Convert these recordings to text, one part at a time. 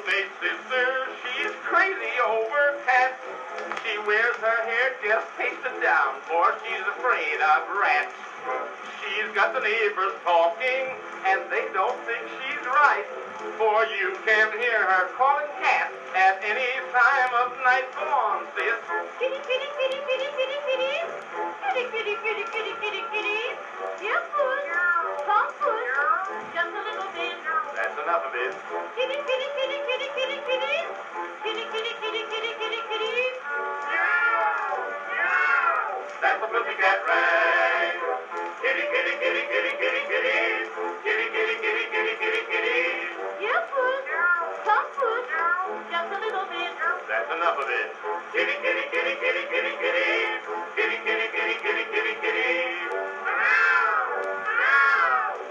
old-maid sister, she's crazy over cats. She wears her hair just pasted down, for she's afraid of rats. She's got the neighbors talking, and they don't think she's right, for you can hear her calling cats at any time of night. Go on, sis. Kitty, kitty, kitty, kitty, kitty, kitty. Kitty, kitty, kitty, kitty, kitty, kitty. Here, puss. Come, puss. Just a little bit. That's enough of it. Kitty, kitty, kitty, kitty, kitty, kitty. Kitty, kitty, kitty, kitty, kitty, kitty. That's the pussycat rag. Kitty, kitty, kitty, kitty, kitty, kitty. Kitty, kitty, kitty, kitty, kitty, kitty. Here, puss. Come, puss. Just a little bit. That's enough of it. Kitty, kitty, kitty, kitty, kitty, kitty. Kitty, kitty, kitty, kitty, kitty, kitty.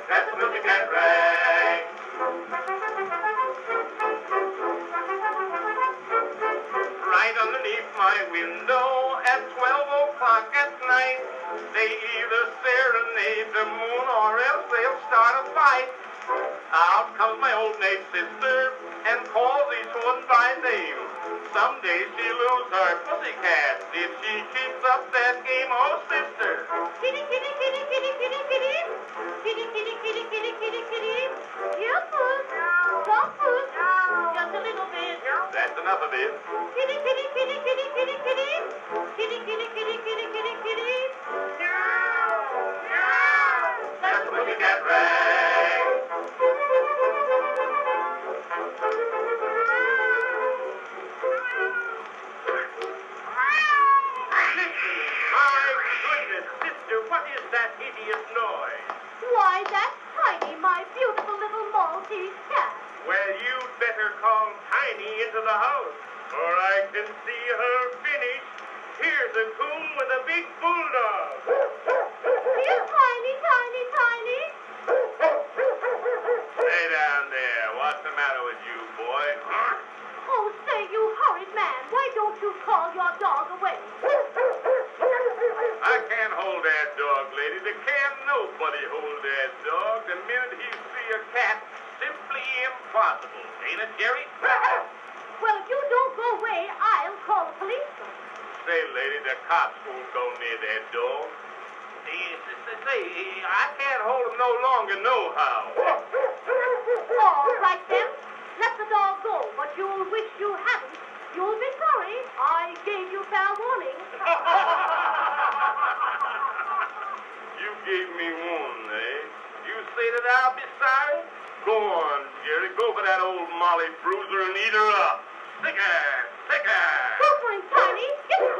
That's the pussycat rag. Right underneath my window at 12 o'clock at night, they either serenade the moon or else they'll start a fight. Out comes my old-maid sister and calls each one by name. Someday she'll lose her pussycat if she keeps up that game. Oh, sister. Kitty, kitty, kitty, kitty, kitty, kitty. Kitty, kitty, kitty, kitty, kitty, kitty. Here, puss. Come, puss. Just a little bit. That's enough of it. Kitty, kitty, kitty, kitty, kitty, kitty. Kitty, kitty, kitty, kitty, kitty, kitty. That's the pussycat rag. My goodness, sister, what is that hideous noise? Why, that's Tiny, my beautiful little Maltese cat. Well, you'd better call Tiny into the house, or I can see her finish. Here's a coon with a big bulldog. Here, Tiny, Tiny, Tiny. Stay down there. What's the matter with you, boy? Huh? Oh, say, you horrid man, why don't you call your dog away? I can't hold that dog, lady. There can't nobody hold that dog. The minute he see a cat, simply impossible. Ain't it, Jerry? Well, if you don't go away, I'll call the police. Say, lady, the cops won't go near that dog. Say, I can't hold him no longer, nohow. All right, then. Let the dog go, but you'll wish you hadn't. You'll be sorry. I gave you fair warning. You gave me warning, eh? You say that I'll be sorry? Go on, Jerry. Go for that old Molly Bruiser and eat her up. Sick her! Sick her! Go for him, Tiny. Get to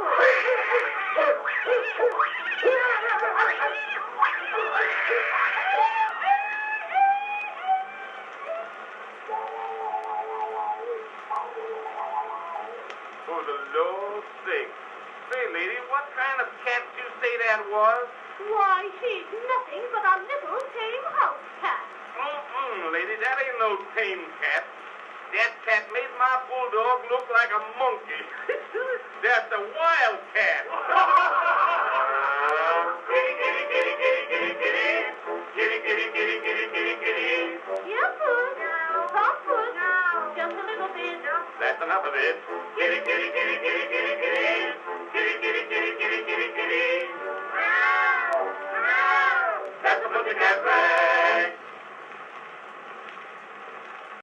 For the Lord's sake. Say, lady, what kind of cat you say that was? Why, she's nothing but a little tame house cat. Lady, that ain't no tame cat. That cat made my bulldog look like a monkey. That's a wild cat. Kitty, kitty, kitty, kitty, kitty, kitty. Kitty, kitty, kitty, kitty, kitty, kitty. Here, puss. Come, puss. Just a little bit. That's enough of it. Kitty, kitty, kitty, kitty, kitty, kitty.